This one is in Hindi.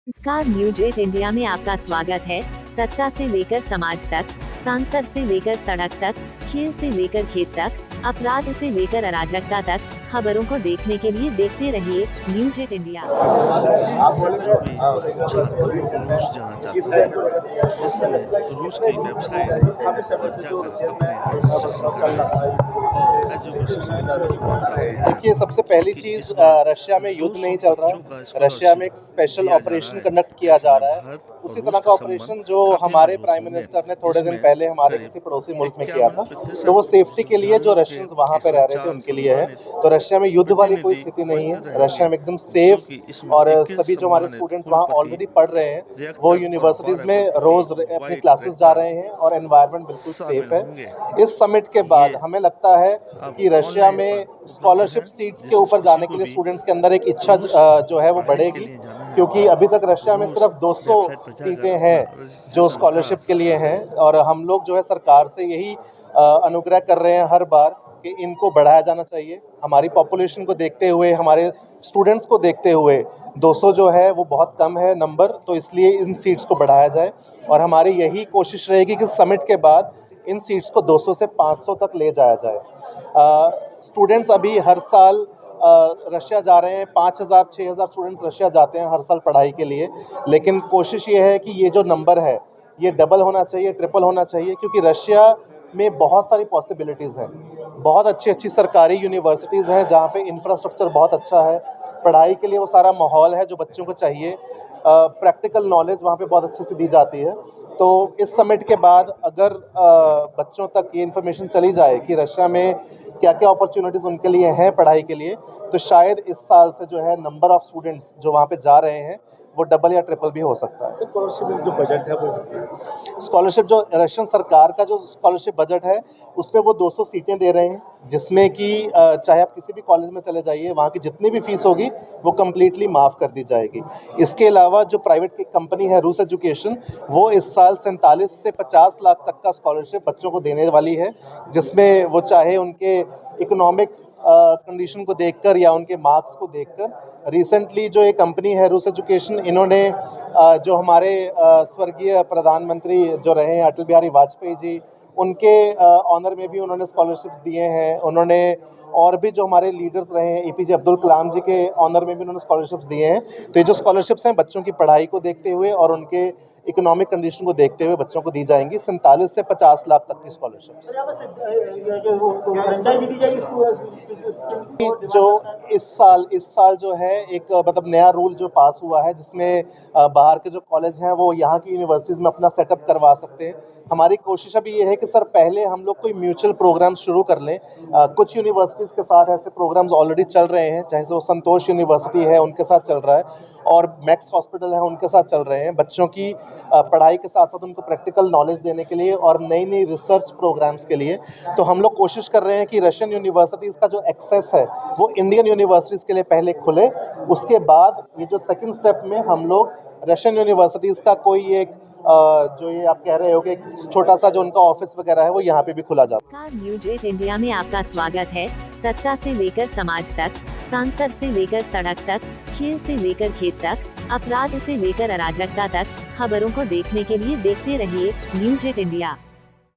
नमस्कार, न्यूज 8 इंडिया में आपका स्वागत है। सत्ता से लेकर समाज तक, सांसद से लेकर सड़क तक, खेल से लेकर खेत तक, अपराध से लेकर अराजकता तक, खबरों को देखने के लिए देखते रहिए न्यूज 8 इंडिया। रूस जाना चाहता है, इस समय रूस की वेबसाइट पर जाकर अपने रजिस्ट्रेशन कराएं और एजुकेशन। देखिए, सबसे पहली चीज़ रशिया में युद्ध नहीं चल रहा है। रशिया में एक स्पेशल ऑपरेशन कंडक्ट किया जा रहा है। उसी तरह का ऑपरेशन जो हमारे प्राइम मिनिस्टर ने थोड़े दिन पहले हमारे किसी पड़ोसी मुल्क में किया था, तो वो सेफ्टी के लिए जो रशियंस वहाँ पे रह रहे थे उनके लिए है। तो रशिया में युद्ध वाली कोई स्थिति नहीं है। रशिया में एकदम सेफ और सभी जो हमारे स्टूडेंट्स वहाँ ऑलरेडी पढ़ रहे हैं वो यूनिवर्सिटीज़ में रोज़ अपनी क्लासेस जा रहे हैं और एनवायरनमेंट बिल्कुल सेफ है। इस समिट के बाद हमें लगता है कि रशिया में स्कॉलरशिप सीट्स के ऊपर जाने के लिए स्टूडेंट्स के अंदर एक इच्छा जो है वो बढ़ेगी, क्योंकि अभी तक रशिया में सिर्फ 200 सीटें हैं जो स्कॉलरशिप के लिए हैं। और हम लोग जो है सरकार से यही अनुग्रह कर रहे हैं हर बार कि इनको बढ़ाया जाना चाहिए। हमारी पॉपुलेशन को देखते हुए, हमारे स्टूडेंट्स को देखते हुए 200 जो है वो बहुत कम है नंबर, तो इसलिए इन सीट्स को बढ़ाया जाए। और हमारी यही कोशिश रहेगी कि समिट के बाद इन सीट्स को 200 से 500 तक ले जाया जाए। स्टूडेंट्स अभी हर साल रशिया जा रहे हैं। 5000-6000 स्टूडेंट्स रशिया जाते हैं हर साल पढ़ाई के लिए, लेकिन कोशिश ये है कि ये जो नंबर है ये डबल होना चाहिए, ट्रिपल होना चाहिए, क्योंकि रशिया में बहुत सारी पॉसिबिलिटीज़ हैं। बहुत अच्छी सरकारी यूनिवर्सिटीज़ हैं जहाँ पे इंफ्रास्ट्रक्चर बहुत अच्छा है, पढ़ाई के लिए वो सारा माहौल है जो बच्चों को चाहिए। प्रैक्टिकल नॉलेज वहाँ पे बहुत अच्छे से दी जाती है। तो इस समिट के बाद अगर बच्चों तक ये इन्फॉर्मेशन चली जाए कि रशिया में क्या क्या अपॉर्चुनिटीज़ उनके लिए हैं पढ़ाई के लिए, तो शायद इस साल से जो है नंबर ऑफ़ स्टूडेंट्स जो वहाँ पे जा रहे हैं वो डबल या ट्रिपल भी हो सकता है। स्कॉलरशिप जो बजट है वो, स्कॉलरशिप जो रशियन सरकार का जो स्कॉलरशिप बजट है उसमें वो 200 सीटें दे रहे हैं, जिसमें कि चाहे आप किसी भी कॉलेज में चले जाइए, वहाँ की जितनी भी फीस होगी वो कम्प्लीटली माफ़ कर दी जाएगी। इसके अलावा जो प्राइवेट की कंपनी है रूस एजुकेशन, वो इस साल 47 से 50 लाख तक का स्कॉलरशिप बच्चों को देने वाली है, जिसमें वो चाहे उनके इकोनॉमिक कंडीशन को देखकर या उनके मार्क्स को देखकर। रिसेंटली जो एक कंपनी है रूस एजुकेशन, इन्होंने जो हमारे स्वर्गीय प्रधानमंत्री जो रहे हैं अटल बिहारी वाजपेयी जी, उनके ऑनर में भी उन्होंने स्कॉलरशिप्स दिए हैं। उन्होंने और भी जो हमारे लीडर्स रहे हैं एपीजे अब्दुल कलाम जी के ऑनर में भी उन्होंने स्कॉलरशिप्स दिए हैं। तो ये जो स्कॉलरशिप्स हैं बच्चों की पढ़ाई को देखते हुए और उनके इकोनॉमिक कंडीशन को देखते हुए बच्चों को दी जाएंगी। 47 से 50 लाख तक की स्कॉलरशिप्स जो इस साल जो है एक मतलब नया रूल जो पास हुआ है, जिसमें बाहर के जो कॉलेज हैं वो यहाँ की यूनिवर्सिटीज़ में अपना सेटअप करवा सकते हैं। हमारी कोशिश अभी ये है कि सर पहले हम लोग कोई म्यूचुअल प्रोग्राम शुरू कर लें। कुछ यूनिवर्सिटीज़ के साथ ऐसे प्रोग्राम्स ऑलरेडी चल रहे हैं, चाहे वो संतोष यूनिवर्सिटी है उनके साथ चल रहा है और मैक्स हॉस्पिटल है उनके साथ चल रहे हैं। बच्चों की पढ़ाई के साथ साथ उनको प्रैक्टिकल नॉलेज देने के लिए और नई रिसर्च प्रोग्राम्स के लिए। तो हम लोग कोशिश कर रहे हैं कि रशियन यूनिवर्सिटीज़ का जो एक्सेस है वो इंडियन यूनिवर्सिटीज़ के लिए पहले खुले, उसके बाद ये जो सेकंड स्टेप में हम लोग रशियन यूनिवर्सिटीज़ का कोई एक जो ये आप कह रहे हो कि छोटा सा जो उनका ऑफिस वगैरह है वो यहाँ पे भी खुला जाता है। न्यूज 8 इंडिया में आपका स्वागत है। सत्ता से लेकर समाज तक, सांसद से लेकर सड़क तक, खेल से लेकर खेत तक, अपराध से लेकर अराजकता तक, खबरों को देखने के लिए देखते रहिए न्यूज 8 इंडिया।